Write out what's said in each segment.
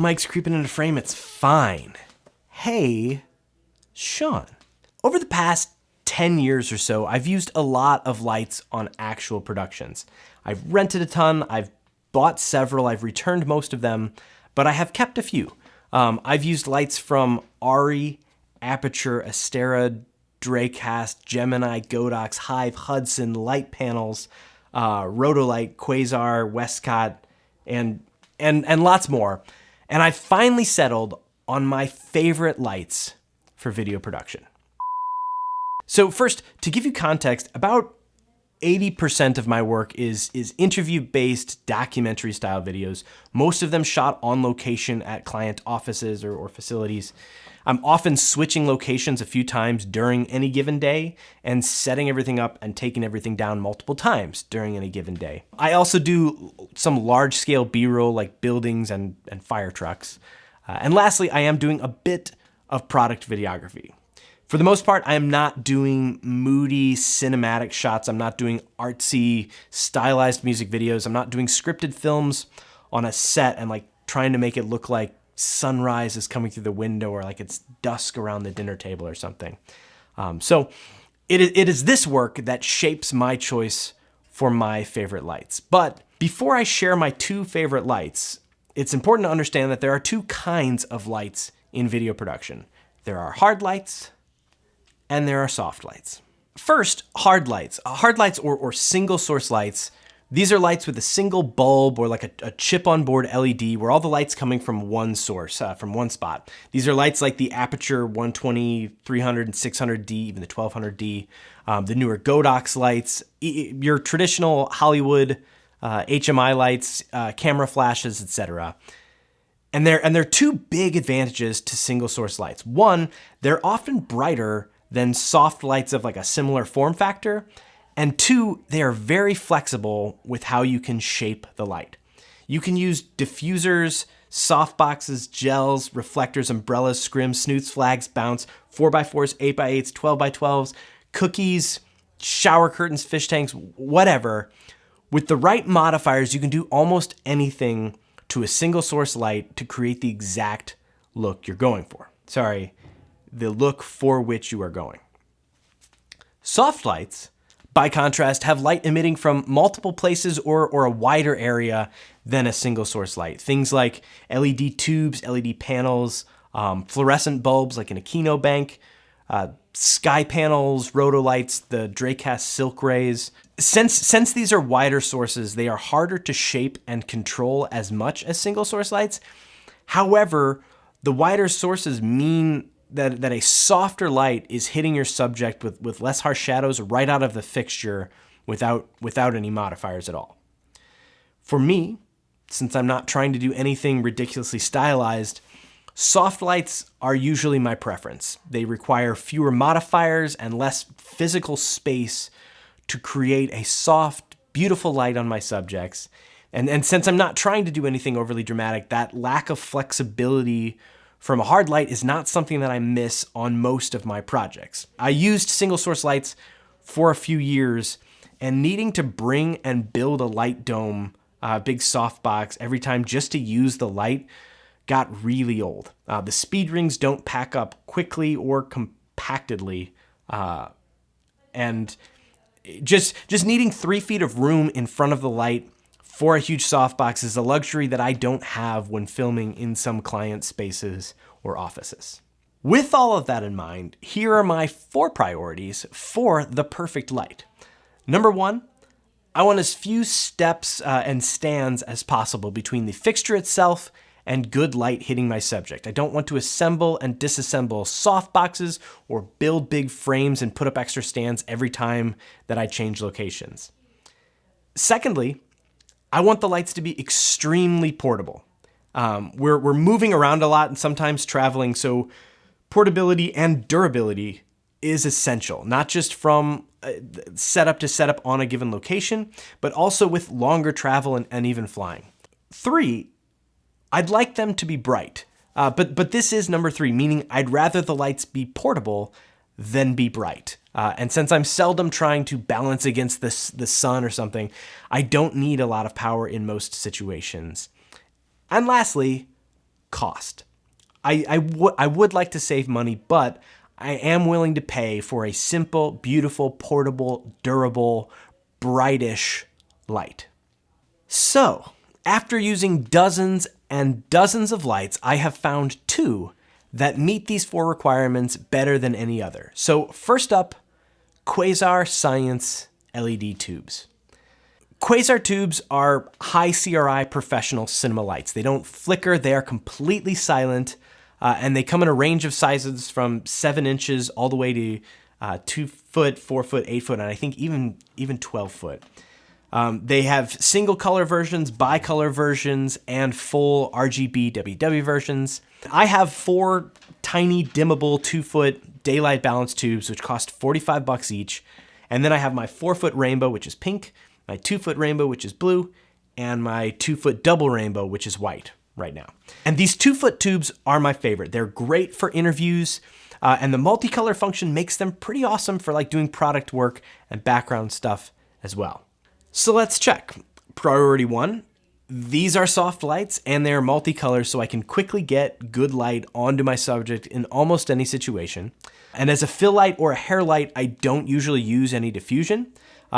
Mike's creeping into frame, it's fine. Hey, Sean. Over the past 10 years or so, I've used a lot of lights on actual productions. I've rented a ton, I've bought several, I've returned most of them, but I have kept a few. I've used lights from Ari, Aperture, Astera, Dracast, Gemini, Godox, Hive, Hudson, light panels, Rotolight, Quasar, Westcott, and lots more. And I finally settled on my favorite lights for video production. So first, to give you context, about 80% of my work is interview-based documentary-style videos, most of them shot on location at client offices or facilities. I'm often switching locations a few times during any given day and setting everything up and taking everything down multiple times during any given day. I also do some large-scale B-roll like buildings and fire trucks. And lastly, I am doing a bit of product videography. For the most part, I am not doing moody cinematic shots. I'm not doing artsy, stylized music videos. I'm not doing scripted films on a set and like trying to make it look like sunrise is coming through the window or like it's dusk around the dinner table or something. So it is this work that shapes my choice for my favorite lights. But before I share my two favorite lights, it's important to understand that there are two kinds of lights in video production. There are hard lights and there are soft lights. First, hard lights. Hard lights or single source lights. These are lights with a single bulb or like a chip on board LED where all the light's coming from one source, from one spot. These are lights like the Aperture 120, 300, and 600D, even the 1200D, the newer Godox lights, your traditional Hollywood HMI lights, camera flashes, etc. And there are two big advantages to single source lights. One, they're often brighter than soft lights of like a similar form factor. And two, they are very flexible with how you can shape the light. You can use diffusers, softboxes, gels, reflectors, umbrellas, scrims, snoots, flags, bounce, 4x4s, 8x8s, 12x12s, cookies, shower curtains, fish tanks, whatever. With the right modifiers, you can do almost anything to a single source light to create the exact look you're going for. Sorry, the look for which you are going. Soft lights, by contrast, have light emitting from multiple places or a wider area than a single source light. Things like LED tubes, LED panels, fluorescent bulbs like in a Kino bank, sky panels, rotolights, the Dracast silk rays. Since these are wider sources, they are harder to shape and control as much as single source lights. However, the wider sources mean that a softer light is hitting your subject with less harsh shadows right out of the fixture without any modifiers at all. For me, since I'm not trying to do anything ridiculously stylized, soft lights are usually my preference. They require fewer modifiers and less physical space to create a soft, beautiful light on my subjects. And since I'm not trying to do anything overly dramatic, that lack of flexibility from a hard light is not something that I miss on most of my projects. I used single source lights for a few years, and needing to bring and build a light dome, big softbox every time just to use the light got really old. The speed rings don't pack up quickly or compactedly, and just needing 3 feet of room in front of the light for a huge softbox is a luxury that I don't have when filming in some client spaces or offices. With all of that in mind, here are my 4 priorities for the perfect light. Number 1, I want as few steps and stands as possible between the fixture itself and good light hitting my subject. I don't want to assemble and disassemble softboxes or build big frames and put up extra stands every time that I change locations. Secondly, I want the lights to be extremely portable. We're moving around a lot and sometimes traveling, so portability and durability is essential, not just from setup to setup on a given location, but also with longer travel and even flying. 3, I'd like them to be bright, but this is number 3, meaning I'd rather the lights be portable than be bright. And since I'm seldom trying to balance against the sun or something, I don't need a lot of power in most situations. And lastly, cost. I would like to save money, but I am willing to pay for a simple, beautiful, portable, durable, brightish light. So, after using dozens and dozens of lights, I have found two that meet these four requirements better than any other. So first up, Quasar Science LED tubes. Quasar tubes are high CRI professional cinema lights. They don't flicker, they are completely silent, and they come in a range of sizes from 7 inches all the way to 2 foot, 4 foot, 8 foot, and I think even 12 foot. They have single color versions, bicolor versions, and full RGB WW versions. I have 4 tiny dimmable 2 foot daylight balance tubes, which cost $45 each. And then I have my 4 foot rainbow, which is pink, my 2 foot rainbow, which is blue, and my 2 foot double rainbow, which is white right now. And these 2 foot tubes are my favorite. They're great for interviews, and the multicolor function makes them pretty awesome for like doing product work and background stuff as well. So let's check. Priority 1, these are soft lights and they're multicolor, so I can quickly get good light onto my subject in almost any situation. And as a fill light or a hair light, I don't usually use any diffusion.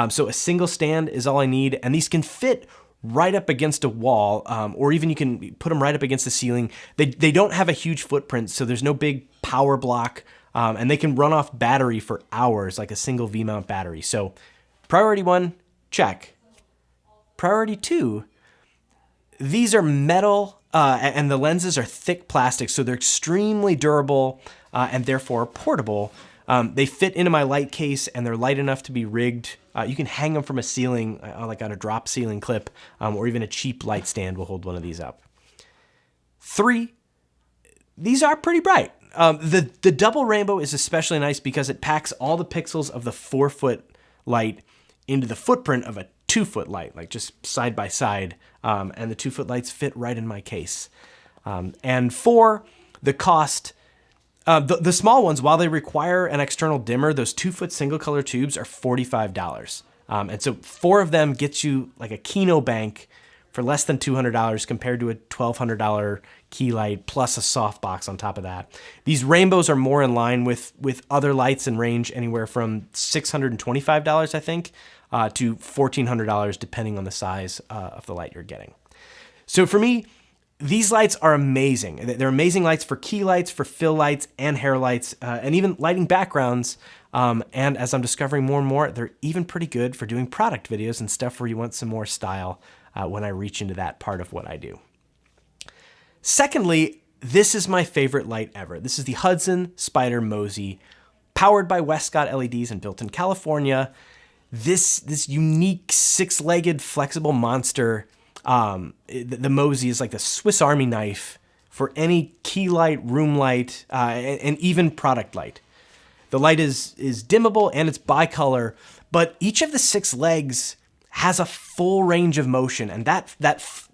So a single stand is all I need, and these can fit right up against a wall, or even you can put them right up against the ceiling. They don't have a huge footprint, so there's no big power block, and they can run off battery for hours, like a single V-mount battery. So priority 1, check. Priority 2, these are metal, and the lenses are thick plastic, so they're extremely durable and therefore portable. They fit into my light case and they're light enough to be rigged. You can hang them from a ceiling, like on a drop ceiling clip, or even a cheap light stand will hold one of these up. 3, these are pretty bright. The double rainbow is especially nice because it packs all the pixels of the 4 foot light into the footprint of a 2 foot light, like just side by side. And the 2 foot lights fit right in my case. And 4, the cost. The small ones, while they require an external dimmer, those 2 foot single color tubes are $45. And so 4 of them gets you like a Kino bank for less than $200 compared to a $1,200 key light plus a softbox on top of that. These rainbows are more in line with other lights and range anywhere from $625, I think, to $1,400 depending on the size of the light you're getting. So for me, these lights are amazing. They're amazing lights for key lights, for fill lights, and hair lights, and even lighting backgrounds. And as I'm discovering more and more, they're even pretty good for doing product videos and stuff where you want some more style when I reach into that part of what I do. Secondly, this is my favorite light ever. This is the Hudson Spider Mozzie, powered by Westcott LEDs and built in California. This unique 6-legged flexible monster. The Mozzie is like the Swiss Army knife for any key light, room light, and even product light. The light is dimmable and it's bicolor, but each of the 6 legs has a full range of motion, and that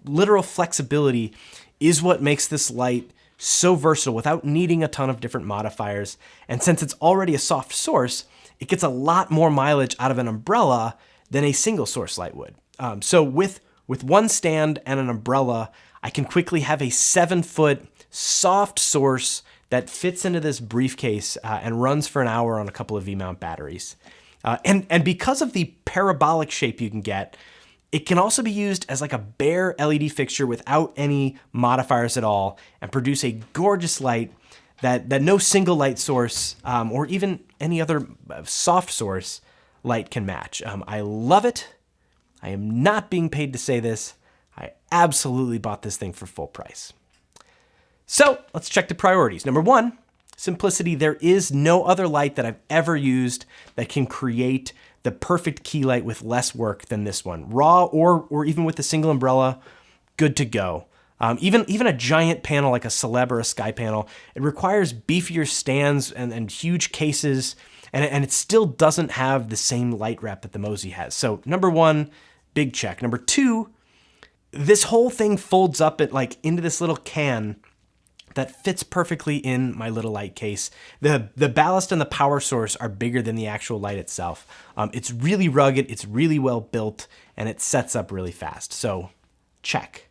literal flexibility is what makes this light so versatile without needing a ton of different modifiers. And since it's already a soft source, it gets a lot more mileage out of an umbrella than a single source light would. So with one stand and an umbrella, I can quickly have a 7 foot soft source that fits into this briefcase and runs for an hour on a couple of V-mount batteries. And because of the parabolic shape you can get, it can also be used as like a bare LED fixture without any modifiers at all and produce a gorgeous light that no single light source or even any other soft source light can match. I love it. I am not being paid to say this. I absolutely bought this thing for full price. So let's check the priorities. Number 1, simplicity. There is no other light that I've ever used that can create the perfect key light with less work than this one. Raw or even with a single umbrella, good to go. Even a giant panel like a Celeb or a Sky panel, it requires beefier stands and huge cases, and it still doesn't have the same light rep that the Mozzie has. So number 1, big check. Number 2, this whole thing folds up into this little can that fits perfectly in my little light case. The ballast and the power source are bigger than the actual light itself. It's really rugged, it's really well built, and it sets up really fast. So check.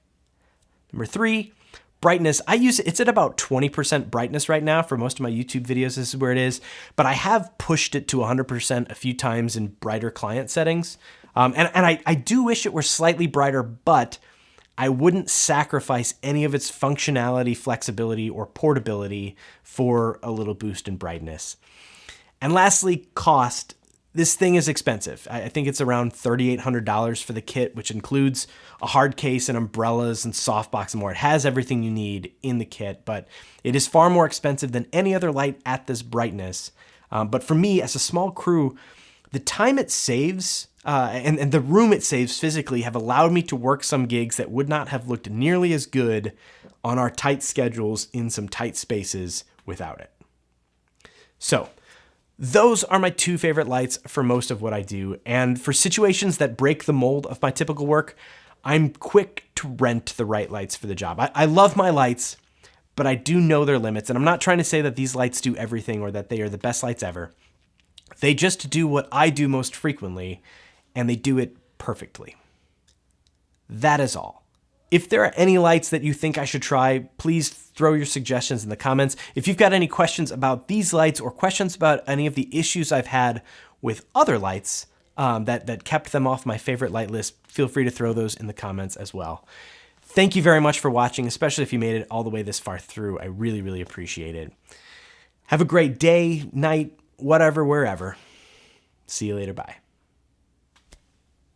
Number 3, brightness, I use it's at about 20% brightness right now for most of my YouTube videos. This is where it is, but I have pushed it to 100% a few times in brighter client settings. I do wish it were slightly brighter, but I wouldn't sacrifice any of its functionality, flexibility, or portability for a little boost in brightness. And lastly, cost. This thing is expensive. I think it's around $3,800 for the kit, which includes a hard case and umbrellas and softbox and more. It has everything you need in the kit, but it is far more expensive than any other light at this brightness. But for me, as a small crew, the time it saves and the room it saves physically have allowed me to work some gigs that would not have looked nearly as good on our tight schedules in some tight spaces without it. So, those are my two favorite lights for most of what I do, and for situations that break the mold of my typical work, I'm quick to rent the right lights for the job. I love my lights, but I do know their limits, and I'm not trying to say that these lights do everything or that they are the best lights ever. They just do what I do most frequently, and they do it perfectly. That is all. If there are any lights that you think I should try, please throw your suggestions in the comments. If you've got any questions about these lights or questions about any of the issues I've had with other lights that kept them off my favorite light list, feel free to throw those in the comments as well. Thank you very much for watching, especially if you made it all the way this far through. I really, really appreciate it. Have a great day, night, whatever, wherever. See you later. Bye.